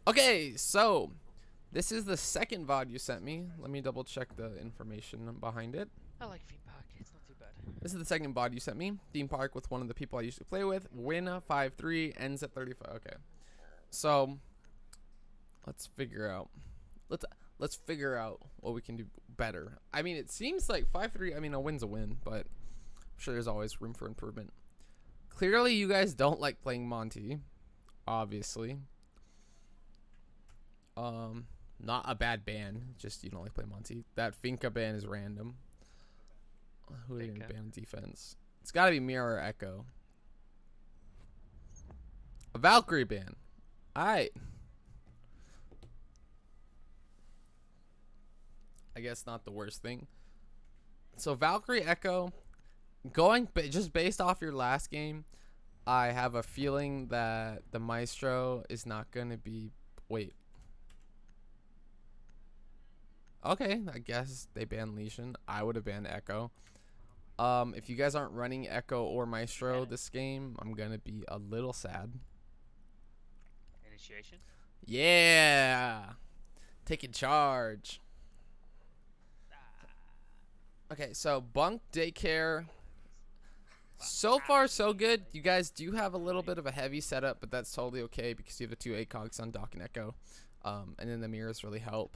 Okay, so this is the second VOD you sent me. Let me double check the information behind it. I like Themepark. It's not too bad. This is the second VOD you sent me. Themepark with one of the people I used to play with. Win 5-3, ends at 35. Okay, so let's figure out. Let's figure out what we can do better. I mean, it seems like 5-3. I mean, a win's a win, but I'm sure there's always room for improvement. Clearly, you guys don't like playing Monty. Obviously. Not a bad ban, just you don't like playing Monty. That Finca ban is random. Who are they gonna ban on defense? It's gotta be Mirror or Echo. A Valkyrie ban. Alright. I guess not the worst thing. So Valkyrie Echo, just based off your last game, I have a feeling that the Maestro is not gonna be. Wait. Okay, I guess they banned Lesion. I would have banned Echo. If you guys aren't running Echo or Maestro this game, I'm gonna be a little sad. Initiation? Yeah! Taking charge. Okay, so Bunk Daycare. So far, so good. You guys do have a little bit of a heavy setup, but that's totally okay because you have the two ACOGs on Doc and Echo. And then the mirrors really help.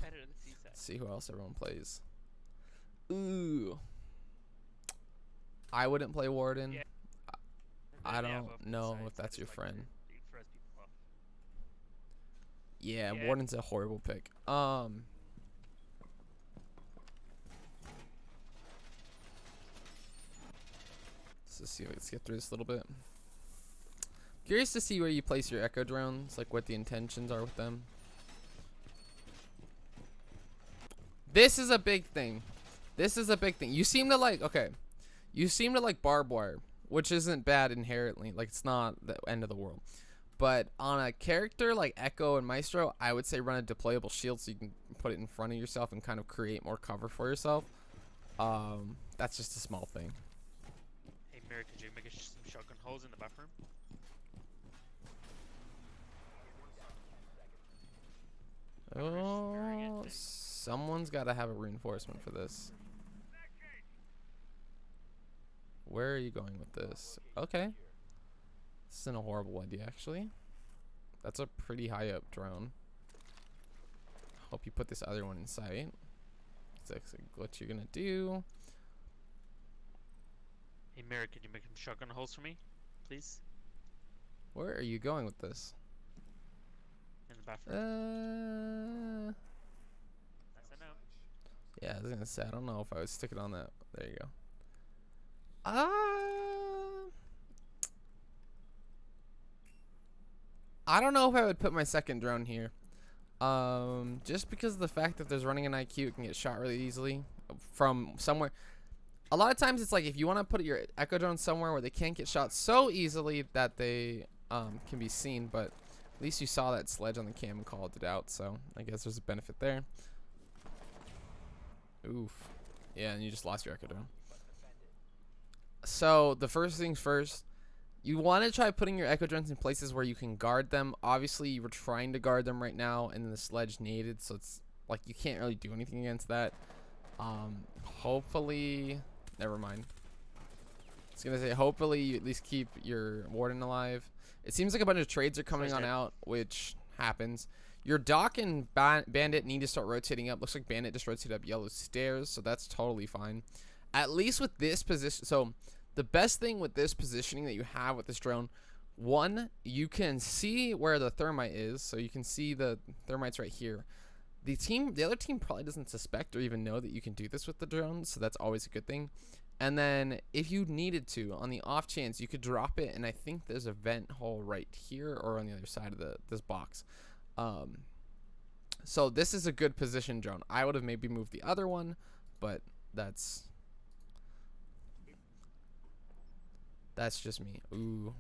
Let's see who else everyone plays. Ooh. I wouldn't play Warden. Yeah. I don't know if that's your friend. Yeah, Warden's a horrible pick. Let's see. Let's get through this a little bit. Curious to see where you place your Echo drones, like what the intentions are with them. This is a big thing. This is a big thing. You seem to like, okay. You seem to like barbed wire, which isn't bad inherently. Like, it's not the end of the world. But on a character like Echo and Maestro, I would say run a deployable shield so you can put it in front of yourself and kind of create more cover for yourself. That's just a small thing. Hey, Mary, could you make some shotgun holes in the bathroom? Oh, someone's got to have a reinforcement for this. Where are you going with this? Okay. This isn't a horrible idea, actually. That's a pretty high up drone. Hope you put this other one in sight. That's what you're gonna do. Hey, Mary, could you make some shotgun holes for me, please? Where are you going with this? In the bathroom. That's a no. Yeah, I was gonna say, I don't know if I would stick it on that. There you go. I don't know if I would put my second drone here. Just because of the fact that there's running an IQ, it can get shot really easily from somewhere. A lot of times it's like if you want to put your Echo drone somewhere where they can't get shot so easily that they can be seen, but at least you saw that sledge on the cam and called it out, so I guess there's a benefit there. Oof. Yeah, and you just lost your Echo drone. So the first things first, you want to try putting your Echo drones in places where you can guard them. Obviously, you were trying to guard them right now, and the sledge needed, so it's like you can't really do anything against that. Hopefully, never mind. I was gonna say, hopefully you at least keep your Warden alive. It seems like a bunch of trades are coming on out, which happens. Your Doc and Bandit need to start rotating up. Looks like Bandit just rotated up yellow stairs, so that's totally fine. At least with this position, so the best thing with this positioning that you have with this drone, one, you can see where the thermite is, so you can see the thermites right here. The other team probably doesn't suspect or even know that you can do this with the drone, so that's always a good thing. And then if you needed to, on the off chance, you could drop it, and I think there's a vent hole right here or on the other side of this box. So this is a good position drone. I would have maybe moved the other one, but that's just me. Ooh.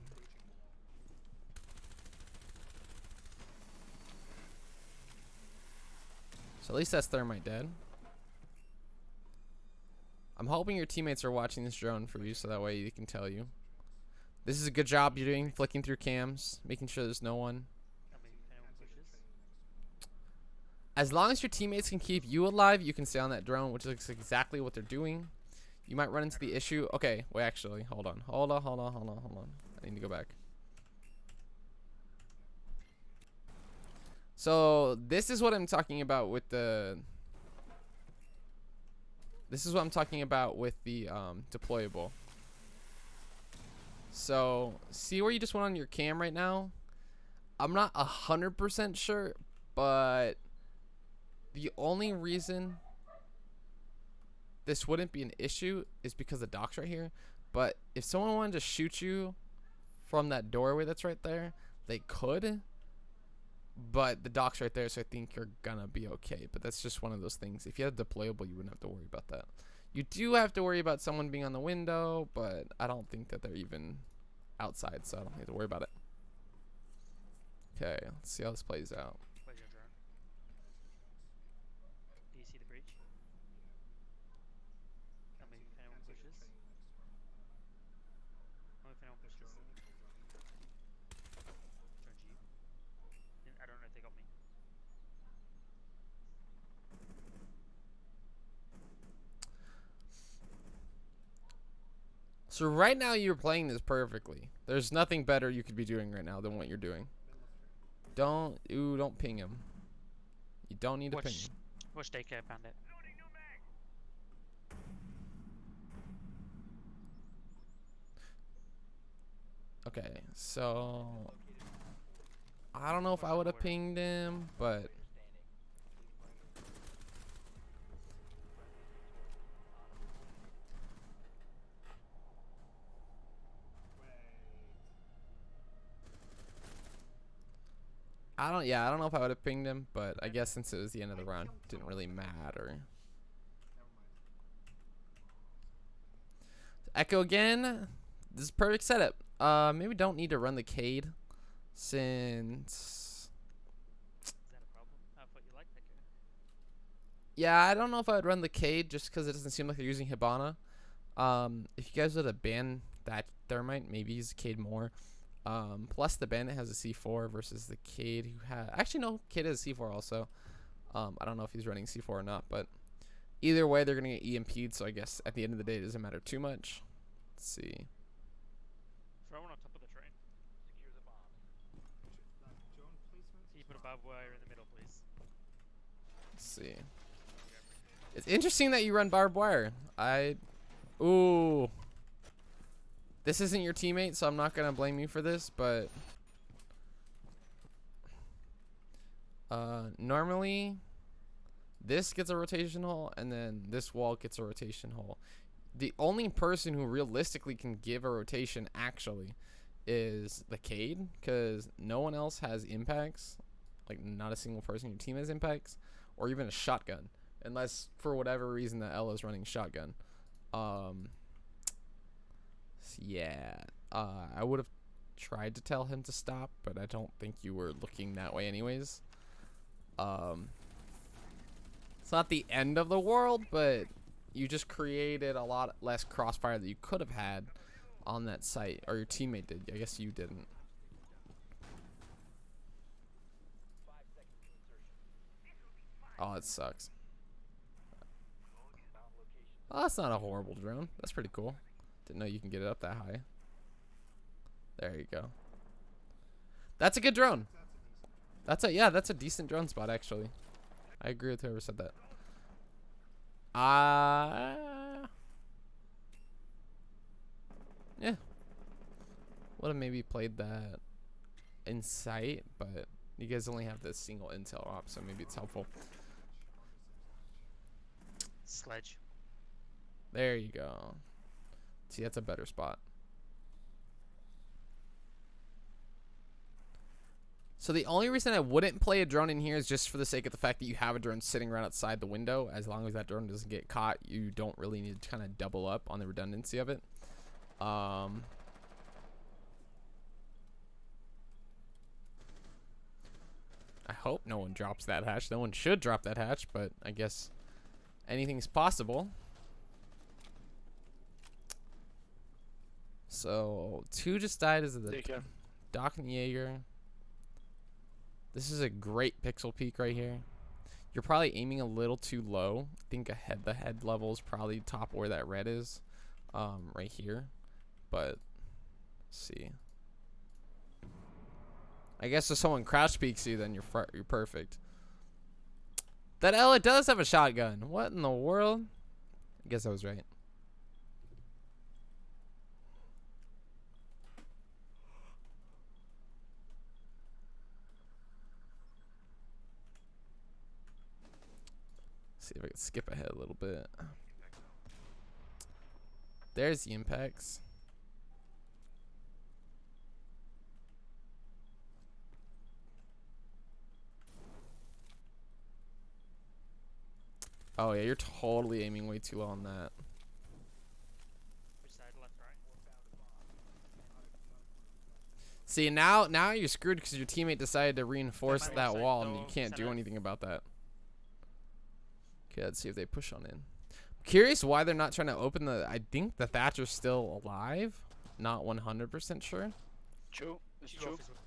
So at least that's thermite dead. I'm hoping your teammates are watching this drone for you so that way they can tell you. This is a good job you're doing, flicking through cams, making sure there's no one. As long as your teammates can keep you alive, you can stay on that drone, which is exactly what they're doing. You might run into the issue. Okay, wait, actually, hold on. I need to go back. So this is what I'm talking about with the. This is what I'm talking about with the deployable. So see where you just went on your cam right now? I'm not 100% sure, but the only reason this wouldn't be an issue is because the dock's right here. But if someone wanted to shoot you from that doorway that's right there, they could. But the dock's right there, so I think you're gonna be okay. But that's just one of those things. If you had deployable, you wouldn't have to worry about that. You do have to worry about someone being on the window, but I don't think that they're even outside, so I don't need to worry about it. Okay, let's see how this plays out. Where's your drone? Do you see the breach? Tell me if anyone pushes. Tell me if anyone pushes. Drone's you. I don't know if they got me. So right now you're playing this perfectly. There's nothing better you could be doing right now than what you're doing. Don't ping him. You don't need to ping him. Watch daycare bandit. Okay, so I don't know if I would have pinged him, but I don't know if I would have pinged him, but I guess since it was the end of the round, it didn't really matter. Echo again. This is perfect setup. Maybe don't need to run the Cade since. Is that a problem? I thought you liked Echo. Yeah, I don't know if I would run the Cade just because it doesn't seem like they're using Hibana. If you guys would have banned that Thermite, maybe use the Cade more. Plus the Bandit has a C4 versus the Cade who had. Actually, no, Cade has a C4 also. I don't know if he's running C4 or not, but either way, they're gonna get EMP'd. So I guess at the end of the day, it doesn't matter too much. Let's see. Throw one on top of the train. Secure the bomb. Can you put a barbed wire in the middle, please? Let's see. It's interesting that you run barbed wire. Ooh. This isn't your teammate, so I'm not gonna blame you for this, but normally this gets a rotation hole and then this wall gets a rotation hole. The only person who realistically can give a rotation actually is the Cade, because no one else has impacts. Like not a single person in your team has impacts, or even a shotgun, unless for whatever reason that Ella's running shotgun. Yeah, I would have tried to tell him to stop, but I don't think you were looking that way anyways. It's not the end of the world, but you just created a lot less crossfire that you could have had on that site, or your teammate did. I guess you didn't. Oh, it sucks. Oh, that's not a horrible drone. That's pretty cool. Didn't know you can get it up that high. There you go. That's a good drone. That's a decent drone spot actually. I agree with whoever said that. Yeah. Would have maybe played that in sight, but you guys only have this single intel op, so maybe it's helpful. Sledge. There you go. See, that's a better spot. So the only reason I wouldn't play a drone in here is just for the sake of the fact that you have a drone sitting right outside the window. As long as that drone doesn't get caught, you don't really need to kind of double up on the redundancy of it. I hope no one drops that hatch. No one should drop that hatch, but I guess anything's possible. So 2 just died as the Doc and Jaeger. This is a great pixel peek right here. You're probably aiming a little too low. I think the head level is probably top where that red is, right here. But let's see. I guess if someone crouch peeks you, then you're perfect. That Ella does have a shotgun. What in the world? I guess I was right. See if I can skip ahead a little bit. There's the impacts. Oh yeah, you're totally aiming way too low on that. Which side, left, right? See, now you're screwed because your teammate decided to reinforce that wall and you can't do center. anything about that. Okay, let's see if they push on in. I'm curious why they're not trying to open the... I think the Thatcher's still alive. Not 100% sure. True. It's Two true. office with-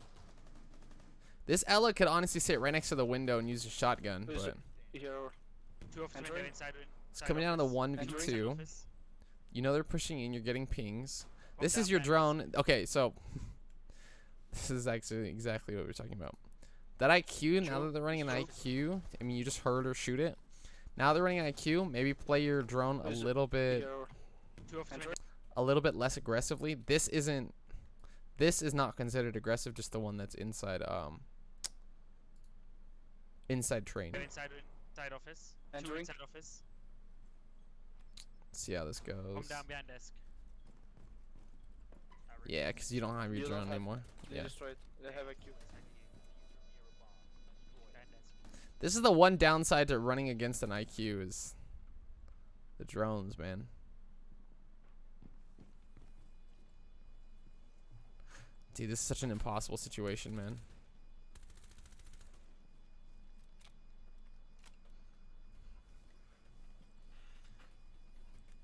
This Ella could honestly sit right next to the window and use a shotgun, Who's but Here. Two office window Entering. inside. it's coming down to the office. 1v2. Office. You know they're pushing in, you're getting pings. Come This down is your bandits. drone. Okay, so this is actually exactly what we're talking about. That IQ, now True. that they're running an True. IQ, I mean, you just heard her shoot it. Now they're running an IQ, maybe play your drone a Who's little bit, Here. Two office Entering. window. less aggressively. This is not considered aggressive, just the one that's inside, inside train. Go inside office. Two Entering. inside office. Let's see how this Come goes. down behind desk. Yeah, because you don't have your You don't drone have- anymore. They Yeah. destroyed. They have a queue. Behind desk. This is the one downside to running against an IQ is the drones, man. Dude, this is such an impossible situation, man.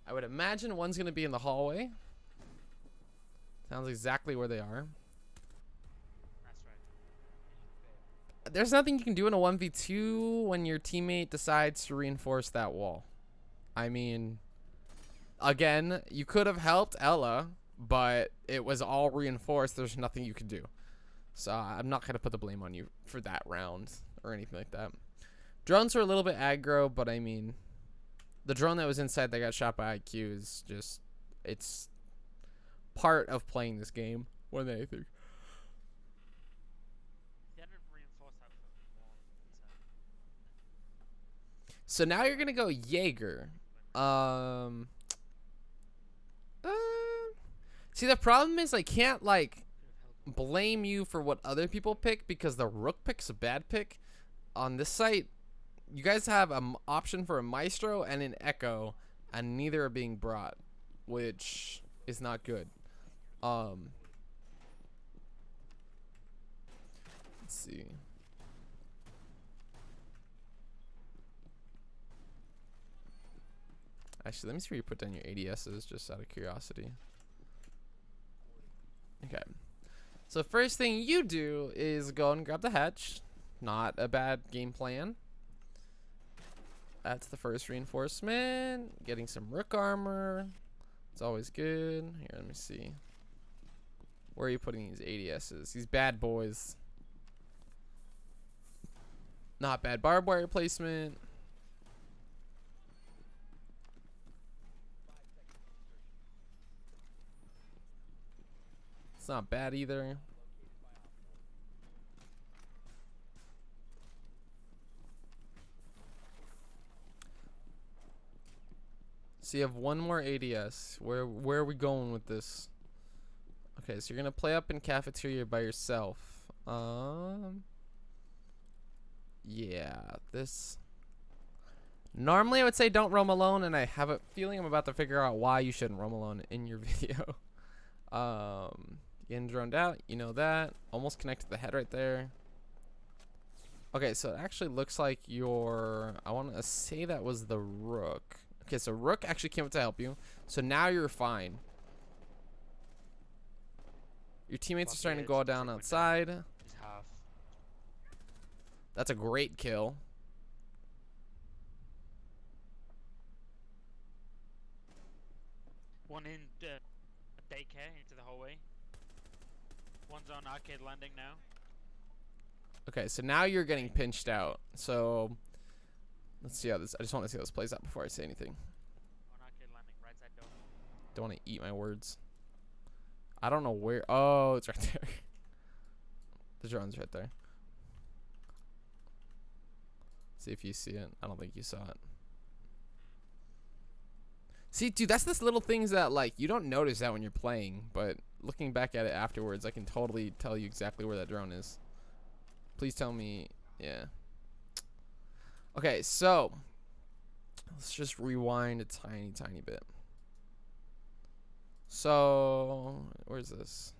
I would imagine one's going to be in the hallway. Sounds exactly where they are. That's right. There's nothing you can do in a 1v2 when your teammate decides to reinforce that wall. I mean, again, you could have helped Ella, but it was all reinforced. There's nothing you could do. So I'm not going to put the blame on you for that round or anything like that. Drones are a little bit aggro, but I mean, the drone that was inside that got shot by IQ is just, it's part of playing this game more than anything. He hadn't reinforced that wall inside. So now you're gonna go Jaeger. See, the problem is I can't like blame you for what other people pick because the Rook pick's a bad pick. On this site, you guys have an option for a Maestro and an Echo, and neither are being brought, which is not good. Let's see. Actually, let me see where you put down your ADSs, just out of curiosity. Okay. So first thing you do is go and grab the hatch. Not a bad game plan. That's the first reinforcement. Getting some Rook armor. It's always good. Here, let me see. Where are you putting these ADSs? These bad boys. Not bad barbed wire placement. It's not bad either. So you have one more ADS. Where are we going with this? Okay, so you're gonna play up in cafeteria by yourself. Yeah, this. Normally I would say don't roam alone, and I have a feeling I'm about to figure out why you shouldn't roam alone in your video. Getting droned out, you know that. Almost connected the head right there. Okay, so it actually looks like your, I want to say that was the Rook. Okay, so Rook actually came up to help you. So now you're fine. Your teammates are starting to go down outside. He's half. That's a great kill. One in daycare into the hallway. One's on arcade landing now. Okay, so now you're getting pinched out. So let's see how this. I just want to see how this plays out before I say anything. On arcade landing, right side door. Don't want to eat my words. I don't know where. Oh, it's right there. The drone's right there. See if you see it. I don't think you saw it. See, dude, that's this little things that, like, you don't notice that when you're playing, but looking back at it afterwards, I can totally tell you exactly where that drone is. Please tell me, yeah. Okay, so let's just rewind a tiny bit. So, where's this?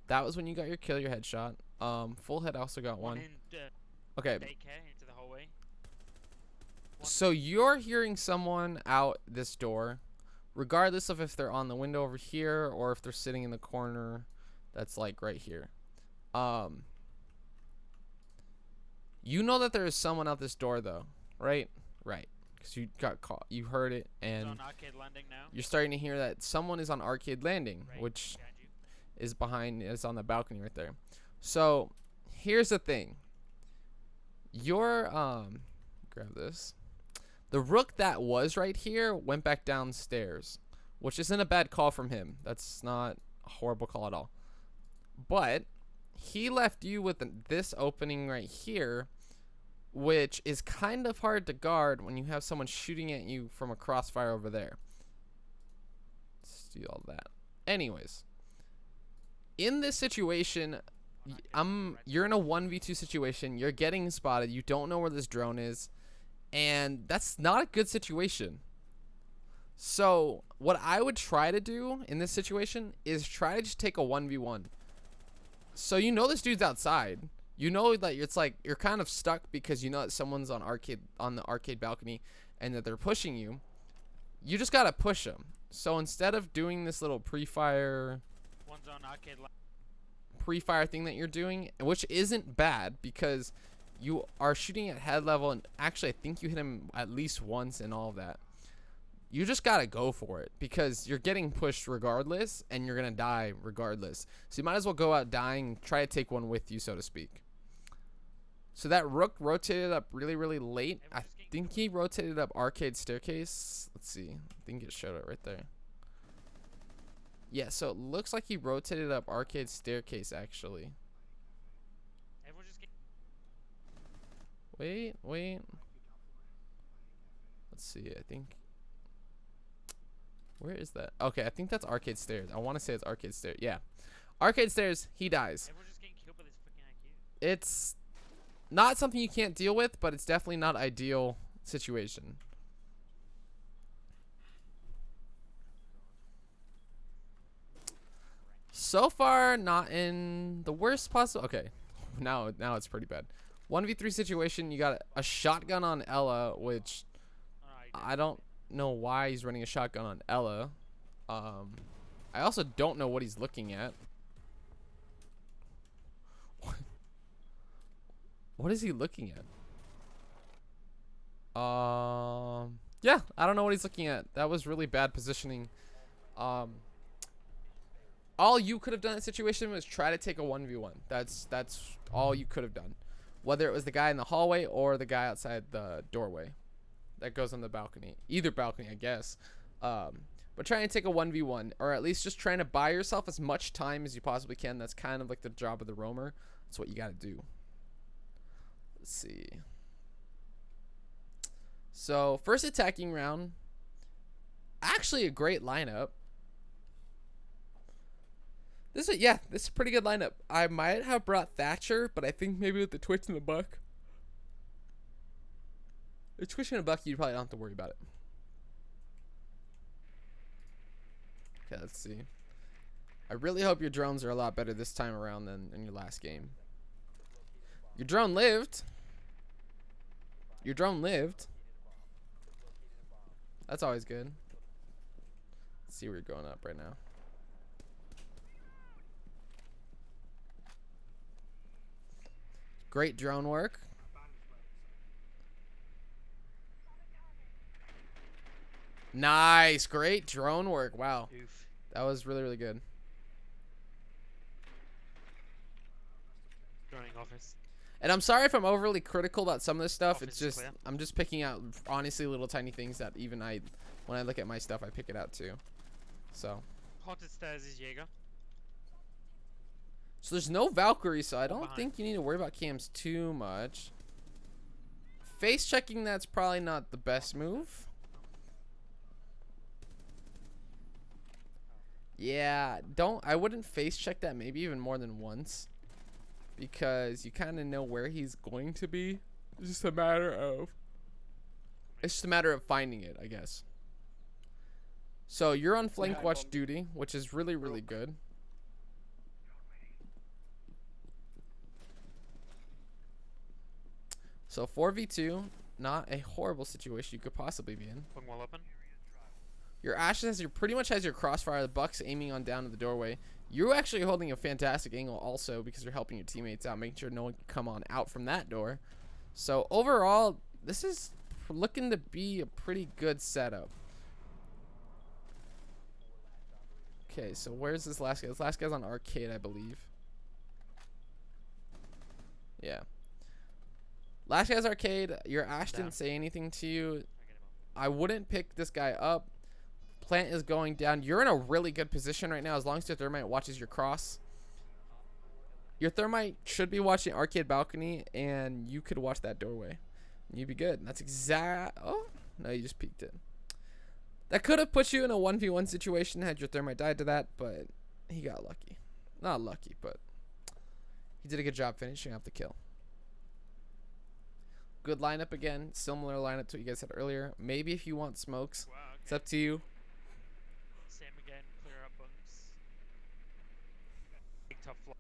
That was when you got your kill, your headshot. Full head also got one. In Okay. daycare into the hallway. So you're hearing someone out this door, regardless of if they're on the window over here or if they're sitting in the corner that's like right here. You know that there is someone out this door though, right? Right. Because you got caught. You heard it, and On arcade landing now. you're starting to hear that someone is on arcade landing, Right which behind you. is behind, is on the balcony right there. So here's the thing. Your grab this. The rook that was right here went back downstairs, which isn't a bad call from him. That's not a horrible call at all. But he left you with this opening right here, which is kind of hard to guard when you have someone shooting at you from a crossfire over there. Let's do all that. Anyways, in this situation, you're in a 1v2 situation. You're getting spotted. You don't know where this drone is. And that's not a good situation. So what I would try to do in this situation is try to just take a 1v1. So you know this dude's outside. You know that it's like you're kind of stuck because you know that someone's on the arcade balcony and that they're pushing you. You just gotta push them. So instead of doing this little pre-fire thing that you're doing, which isn't bad because you are shooting at head level, and actually I think you hit him at least once and all of that. You just gotta go for it because you're getting pushed regardless and you're gonna die regardless. So you might as well go out dying, try to take one with you, so to speak. So that rook rotated up really late. I think he rotated up arcade staircase. Let's see. I think it showed it right there. Yeah, so it looks like he rotated up arcade staircase actually. Wait. Let's see. I think. Where is that? Okay, I think that's arcade stairs. I want to say it's arcade stairs. Yeah. Arcade stairs, he dies. Everyone's just getting killed by this freaking IQ. It's not something you can't deal with, but it's definitely not ideal situation. So far, not in the worst possible. Okay, now it's pretty bad. 1v3 situation. You got a shotgun on Ella, which I don't know why he's running a shotgun on Ella. I also don't know what he's looking at. What is he looking at? Yeah, I don't know what he's looking at. That was really bad positioning. All you could have done in that situation was try to take a 1v1. That's all you could have done. Whether it was the guy in the hallway or the guy outside the doorway that goes on the balcony. Either balcony, I guess. But trying to take a 1v1, or at least just trying to buy yourself as much time as you possibly can. That's kind of like the job of the roamer. That's what you got to do. Let's see. So, first attacking round. Actually a great lineup. This is a pretty good lineup. I might have brought Thatcher, but I think maybe with the Twitch and the Buck. The Twitch and the Buck, you probably don't have to worry about it. Okay, let's see. I really hope your drones are a lot better this time around than in your last game. Your drone lived. Your drone lived. That's always good. Let's see where you're going up right now. Great drone work. Nice. Great drone work. Wow. Oof. That was really, really good. Droning office. And I'm sorry if I'm overly critical about some of this stuff. Office It's is just, clear. I'm just picking out, honestly, little tiny things that even when I look at my stuff, I pick it out too. So Haunted stairs is Jaeger. So there's no Valkyrie, so I don't behind. think you need to worry about cams too much. Face checking, that's probably not the best move. Yeah, I wouldn't face check that maybe even more than once. Because you kind of know where he's going to be. It's just a matter of finding it, I guess. So you're on flank Yeah, watch duty, which is really, really good. So 4v2, not a horrible situation you could possibly be in. One wall open. Your Ashes pretty much has your crossfire. The Buck's aiming on down to the doorway. You're actually holding a fantastic angle also because you're helping your teammates out, making sure no one can come on out from that door. So overall, this is looking to be a pretty good setup. Okay, so where's this last guy? This last guy's on arcade, I believe. Yeah. Last guy's arcade. Your Ash didn't say anything to you. I wouldn't pick this guy up. Plant is going down. You're in a really good position right now as long as your Thermite watches your cross. Your Thermite should be watching arcade balcony, and you could watch that doorway. You'd be good. That's exact. Oh, no, you just peeked it. That could have put you in a 1v1 situation had your Thermite died to that, but he got lucky. Not lucky, but he did a good job finishing up the kill. Good lineup again. Similar lineup to what you guys said earlier. Maybe if you want smokes, Wow, okay. it's up to you. Same again. Clear up bunks. Big top floor.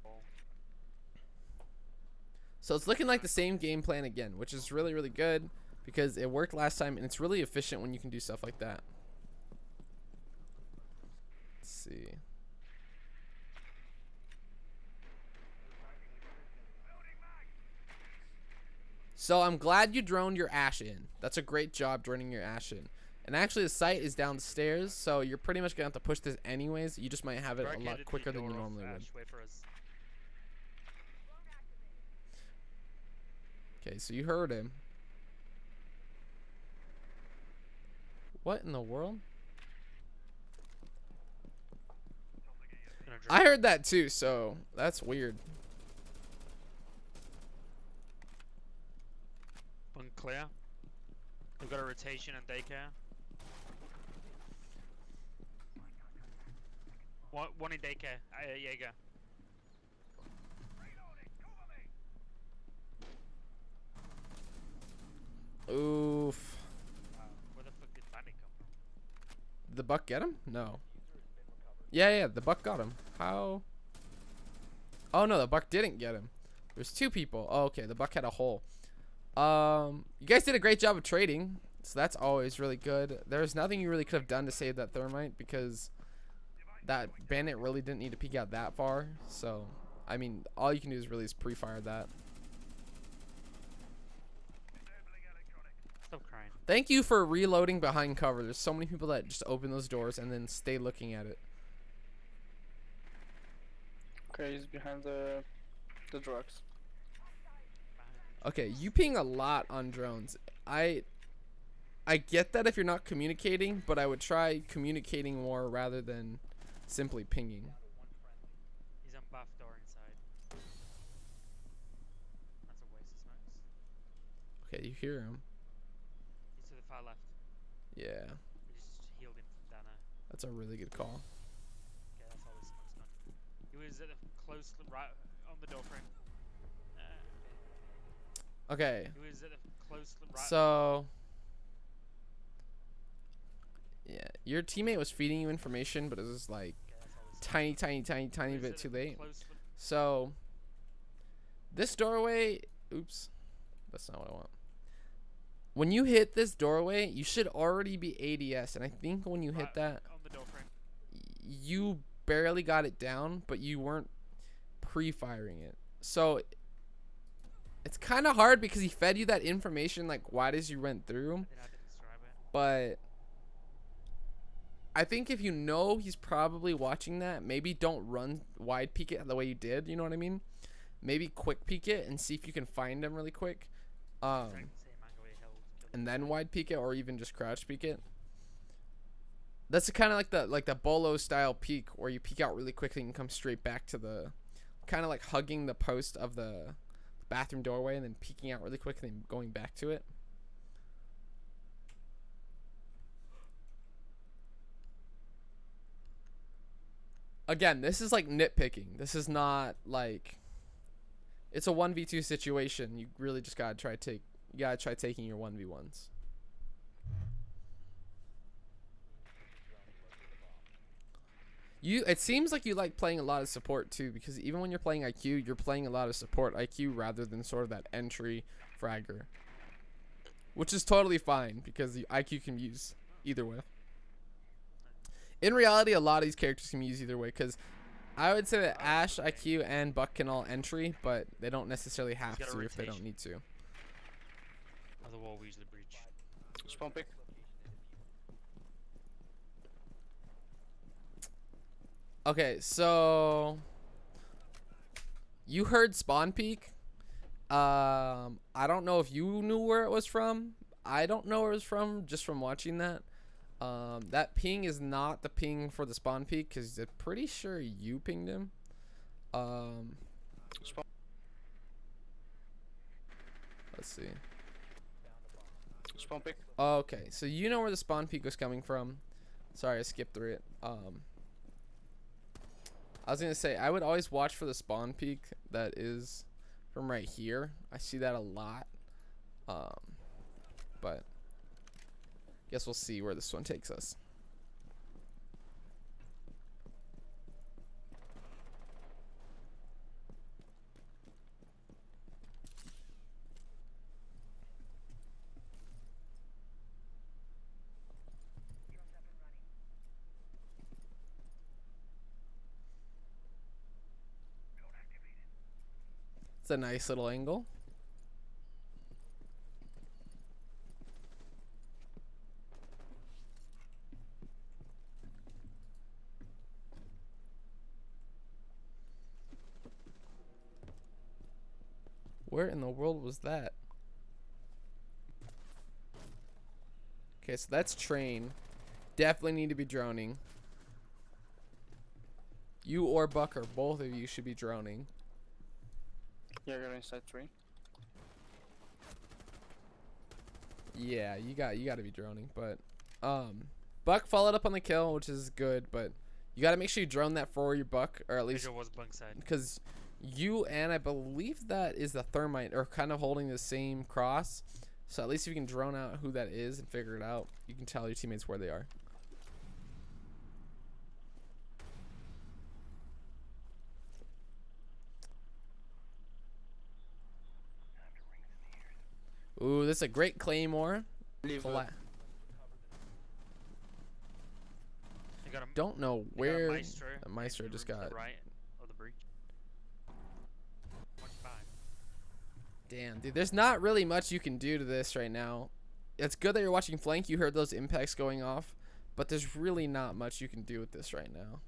So it's looking like the same game plan again, which is really, really good because it worked last time, and it's really efficient when you can do stuff like that. Let's see. So I'm glad you droned your Ash in. That's a great job droning your Ash in. And actually the site is downstairs, so you're pretty much going to have to push this anyways. You just might have it a lot Barricaded the quicker than you door off normally would. Ash. Wait for us. Okay, so you heard him. What in the world? Gonna drop. I heard that too, so that's weird. Bunk clear. We've got a rotation and daycare. One in daycare. Jaeger. Oof. Where the fuck did Bandit come from? The Buck get him? No. Yeah, the Buck got him. How? Oh no, the Buck didn't get him. There's two people. Oh, okay, the Buck had a hole. You guys did a great job of trading, so that's always really good. There's nothing you really could have done to save that Thermite because that Bandit really didn't need to peek out that far. So, I mean, all you can do is really pre-fire that. Stop crying. Thank you for reloading behind cover. There's so many people that just open those doors and then stay looking at it. Okay, he's behind the drugs. Okay, you ping a lot on drones. I get that if you're not communicating, but I would try communicating more rather than simply pinging. He's on buff door inside. That's a waste of smokes. Okay, you hear him. He's to the far left. Yeah, We just healed him from down there. that's a really good call. Okay, that's all his smokes done. He was at the close right on the door frame. Okay, He was at the close right. so yeah, your teammate was feeding you information, but it was like Okay, that's all his tiny He was bit at too the late. close So this doorway, oops, that's not what I want. When you hit this doorway, you should already be ADS, and I think when you hit right that, on the door frame. you barely got it down, but you weren't pre-firing it. So it's kind of hard because he fed you that information like wide as you went through, I didn't describe it. but I think if you know he's probably watching that, maybe don't run wide peek it the way you did. You know what I mean? Maybe quick peek it and see if you can find him really quick. And then wide peek it, or even just crouch peek it. That's kind of like the bolo style peek where you peek out really quickly and come straight back to the, kind of like hugging the post of the bathroom doorway and then peeking out really quick and then going back to it. Again, this is like nitpicking. This is not like, it's a 1v2 situation. You really just gotta try taking your 1v1s. It seems like you like playing a lot of support too, because even when you're playing IQ, you're playing a lot of support IQ rather than sort of that entry fragger, which is totally fine because the IQ can be used either way. In reality, a lot of these characters can be used either way, because I would say that Ash, IQ, and Buck can all entry, but they don't necessarily have to if they don't need to. The wall we use the breach. Spawn pick. Okay, so you heard spawn peak. I don't know if you knew where it was from. I don't know where it was from just from watching that. That ping is not the ping for the spawn peak because I'm pretty sure you pinged him. Let's see. Spawn pick. Okay, so you know where the spawn peak was coming from. Sorry, I skipped through it. I was gonna say I would always watch for the spawn peak that is from right here. I see that a lot. But guess we'll see where this one takes us. It's a nice little angle. Where in the world was that? Okay, so that's train. Definitely need to be droning. You or Buck, or both of you should be droning. Yeah, you're inside 3. Yeah, you got to be droning, but Buck followed up on the kill, which is good, but you got to make sure you drone that for your Buck, or at least It was bunk side. because you and I believe that is the thermite are kind of holding the same cross, so at least if you can drone out who that is and figure it out, you can tell your teammates where they are. Ooh, this is a great claymore. Leave Fla- They got a, Don't know they got a where Maestro. the Maestro in the just room to got. the right of the breach. 1-5. Damn, dude, there's not really much you can do to this right now. It's good that you're watching flank. You heard those impacts going off, but there's really not much you can do with this right now.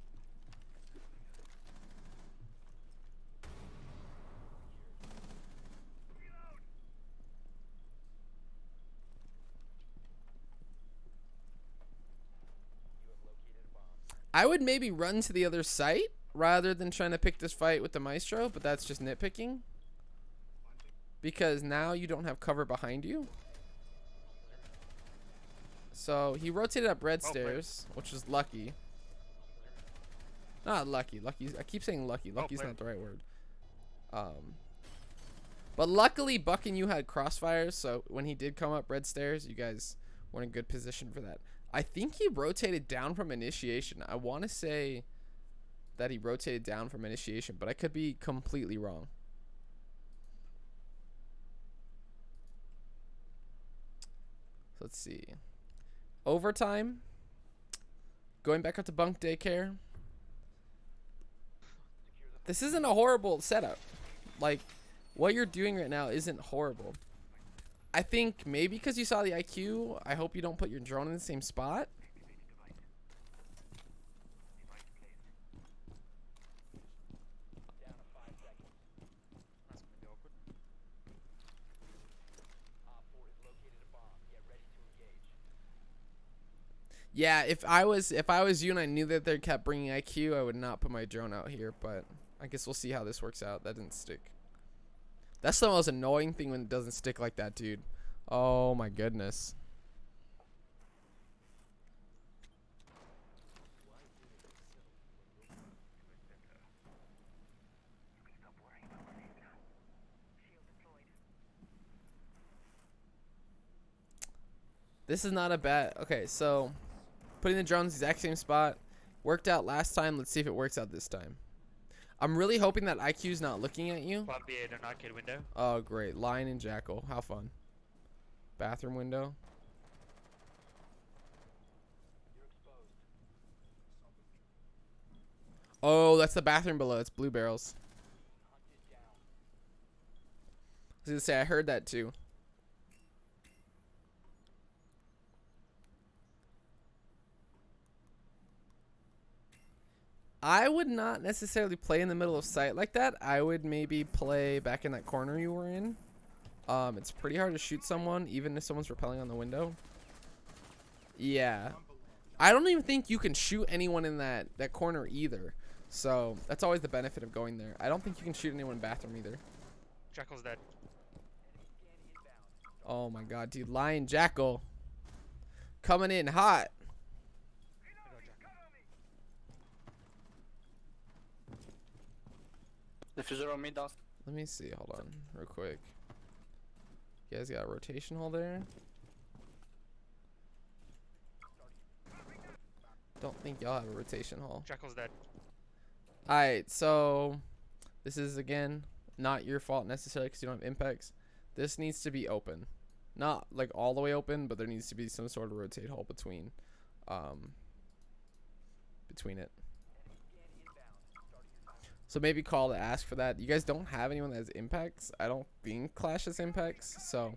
I would maybe run to the other site rather than trying to pick this fight with the Maestro, but that's just nitpicking. Because now you don't have cover behind you. So he rotated up red stairs, which is lucky. Not lucky. Lucky. I keep saying lucky. Lucky's not the right word. But luckily Buck and you had crossfires, so when he did come up red stairs, you guys were in a good position for that. I think he rotated down from initiation. I want to say that he rotated down from initiation, but I could be completely wrong. So let's see. Overtime. Going back up to bunk daycare. This isn't a horrible setup. Like, what you're doing right now isn't horrible. I think maybe because you saw the IQ, I hope you don't put your drone in the same spot. Yeah, if I was you and I knew that they kept bringing IQ, I would not put my drone out here. But I guess we'll see how this works out. That didn't stick. That's the most annoying thing when it doesn't stick like that, dude. Oh my goodness. This is not a bad. Okay, so putting the drones exact same spot worked out last time. Let's see if it works out this time. I'm really hoping that IQ's not looking at you. 5v8 on arcade window. Oh, great. Lion and Jackal. How fun. Bathroom window. Oh, that's the bathroom below. It's blue barrels. I was going to say, I heard that too. I would not necessarily play in the middle of sight like that. I would maybe play back in that corner you were in. It's pretty hard to shoot someone, even if someone's rappelling on the window. Yeah. I don't even think you can shoot anyone in that corner either. So, that's always the benefit of going there. I don't think you can shoot anyone in the bathroom either. Jackal's dead. Oh my god, dude. Lion Jackal. Coming in hot. Diffuser on me, down. Let me see. Hold on, real quick. You guys got a rotation hole there? Don't think y'all have a rotation hole. Jackal's dead. Alright, so this is again not your fault necessarily because you don't have impacts. This needs to be open. Not like all the way open, but there needs to be some sort of rotate hole between it. So maybe call to ask for that. You guys don't have anyone that has impacts. I don't think Clash has impacts, so.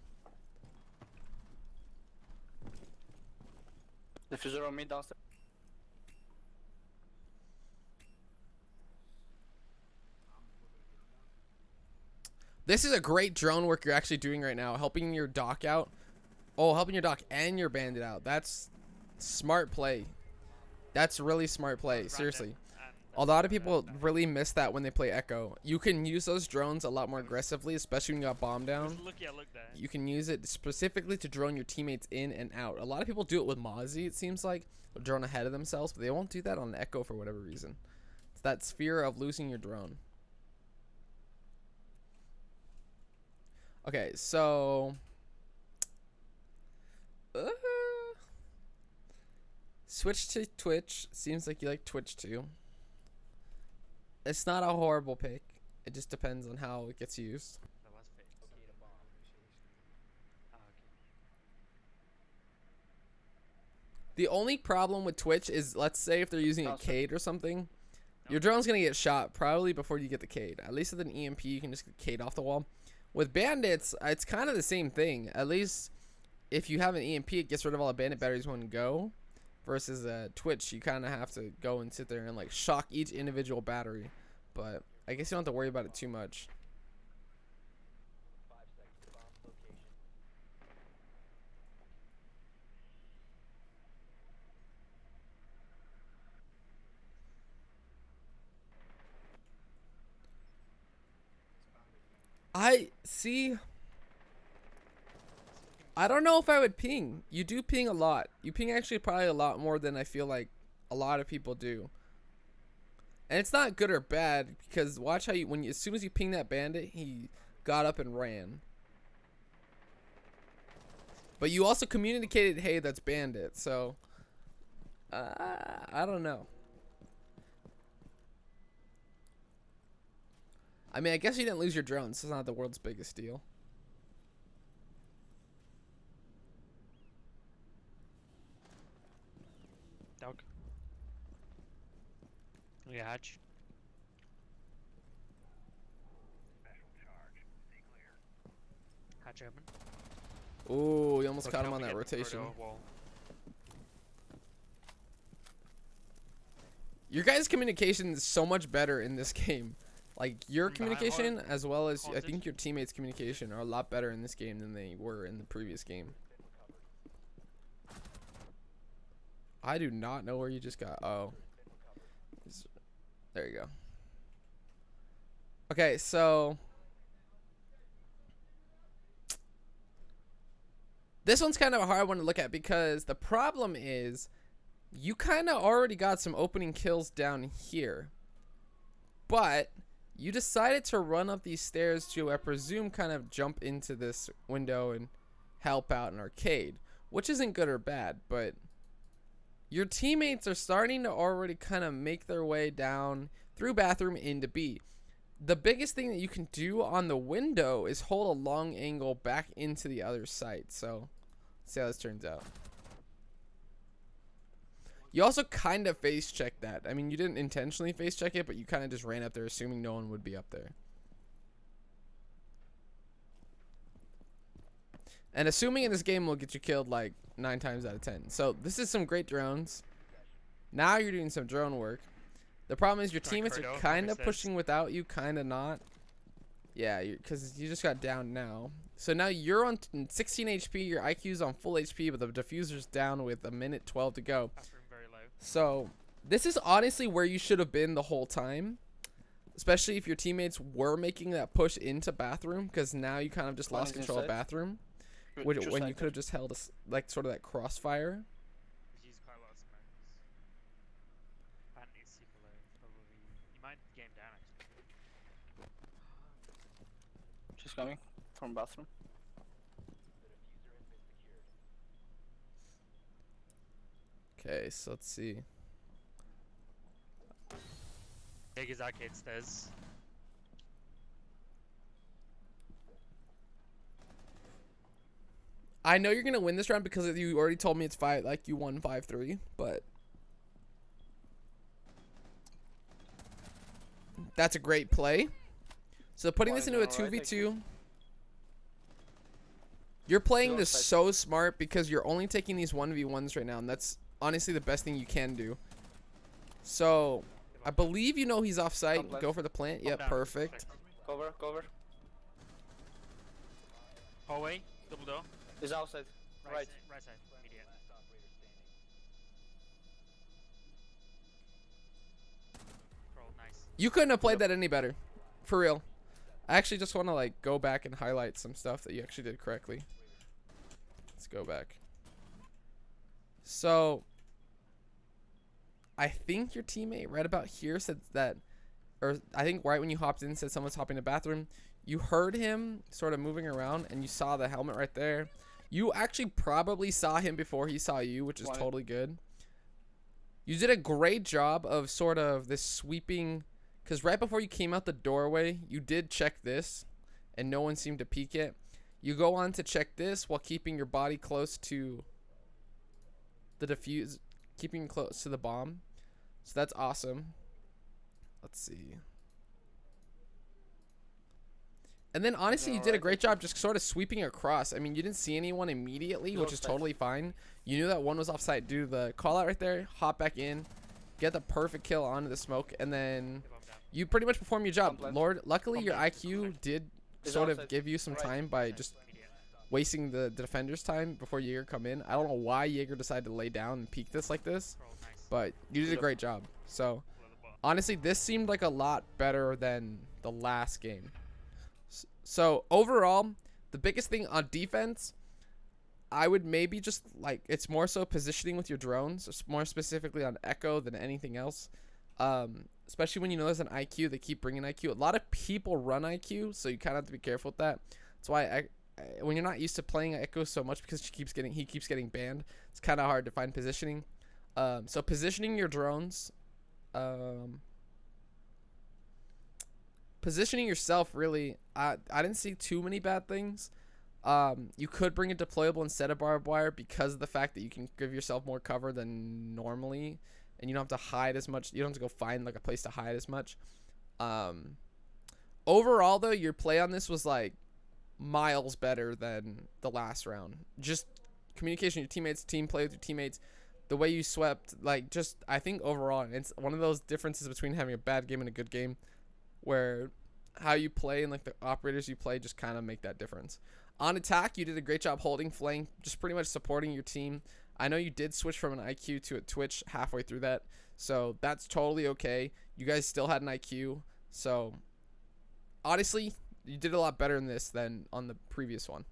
Diffuser on me, downstairs. This is a great drone work you're actually doing right now. Helping your dock out. Oh, helping your dock and your bandit out. That's smart play. That's really smart play. Seriously. A lot of people really miss that when they play Echo. You can use those drones a lot more aggressively, especially when you got bomb down. Look there. You can use it specifically to drone your teammates in and out. A lot of people do it with Mozzie, it seems like. They'll drone ahead of themselves, but they won't do that on Echo for whatever reason. It's that fear of losing your drone. Okay, so switch to Twitch. Seems like you like Twitch too. It's not a horrible pick. It just depends on how it gets used. That was fake. Ah, okay. The only problem with Twitch is, let's say if they're using a Cade or something, your drone's gonna get shot probably before you get the Cade. At least with an EMP, you can just get Cade off the wall. With bandits, it's kind of the same thing. At least if you have an EMP, it gets rid of all the bandit batteries one go. Versus Twitch, you kind of have to go and sit there and like shock each individual battery. But I guess you don't have to worry about it too much. I see. I don't know if I would ping. You do ping a lot. You ping actually probably a lot more than I feel like a lot of people do. And it's not good or bad because watch how you as soon as you ping that bandit, he got up and ran. But you also communicated, hey, that's bandit. So I don't know. I mean, I guess you didn't lose your drone, so it's not the world's biggest deal. Dog. Yeah, hatch. Hatch open. Ooh, you almost Look, caught him don't on that forget the rotation. corridor wall. Your guys' communication is so much better in this game. Like, your From behind communication hard. as well as I Haunted. think your teammates' communication are a lot better in this game than they were in the previous game. I do not know where you just got. Oh. There you go. Okay, so this one's kind of a hard one to look at because the problem is you kind of already got some opening kills down here. But you decided to run up these stairs to, I presume, kind of jump into this window and help out an arcade, which isn't good or bad, but your teammates are starting to already kind of make their way down through bathroom into B. The biggest thing that you can do on the window is hold a long angle back into the other side. So let's see how this turns out. You also kind of face check that. I mean, you didn't intentionally face check it, but you kind of just ran up there assuming no one would be up there. And assuming in this game will get you killed like 9 times out of 10. So this is some great drones. Now you're doing some drone work. The problem is your teammates are kind of pushing without you, kind of not. Yeah, because you just got down now. So now you're on 16 HP, your IQ's on full HP, but the diffuser's down with a minute 12 to go. So this is honestly where you should have been the whole time, especially if your teammates were making that push into bathroom, because now you kind of just lost control of bathroom, when you could have just held a, like sort of that crossfire. She's coming from bathroom. Okay, so let's see. Vegas arcade stairs. I know you're gonna win this round because you already told me it's like you won 5-3, but that's a great play. So putting this into a 2v2, you're playing this so smart because you're only taking these 1v1s right now, and that's honestly the best thing you can do. So I believe you know he's off site. Go for the plant. Yep, perfect. Cover. Hallway, double door. He's outside. Right side. Immediate. Nice. You couldn't have played that any better, for real. I actually just want to like go back and highlight some stuff that you actually did correctly. Let's go back. So I think your teammate right about here said that, or I think right when you hopped in said someone's hopping to the bathroom. You heard him sort of moving around and you saw the helmet right there. You actually probably saw him before he saw you, which is totally good. You did a great job of sort of this sweeping, because right before you came out the doorway, you did check this and no one seemed to peek it. You go on to check this while keeping your body close to the defuse, keeping close to the bomb. So that's awesome. Let's see. And then honestly, you did a great job just sort of sweeping across. I mean, you didn't see anyone immediately, which is totally fine. You knew that one was offsite. Do the call out right there, hop back in, get the perfect kill onto the smoke, and then you pretty much perform your job. Luckily your IQ did sort of give you some time by just wasting the defender's time before Jaeger come in. I don't know why Jaeger decided to lay down and peek this like this, but you did a great job. So honestly, this seemed like a lot better than the last game. So overall, the biggest thing on defense, I would maybe just like, it's more so positioning with your drones, more specifically on Echo than anything else. Especially when you know there's an IQ, they keep bringing IQ. A lot of people run IQ, so you kind of have to be careful with that. That's why when you're not used to playing Echo so much because he keeps getting banned, it's kind of hard to find positioning. So positioning your drones, positioning yourself, really, I didn't see too many bad things. You could bring a deployable instead of barbed wire because of the fact that you can give yourself more cover than normally, and you don't have to hide as much. You don't have to go find like a place to hide as much. Overall, though, your play on this was like miles better than the last round. Just communication with your teammates, team play with your teammates, the way you swept, like just I think overall it's one of those differences between having a bad game and a good game, where how you play and like the operators you play just kind of make that difference. On attack, you did a great job holding flank, just pretty much supporting your team. I know you did switch from an IQ to a Twitch halfway through that, so that's totally okay. You guys still had an IQ, so honestly, you did a lot better in this than on the previous one.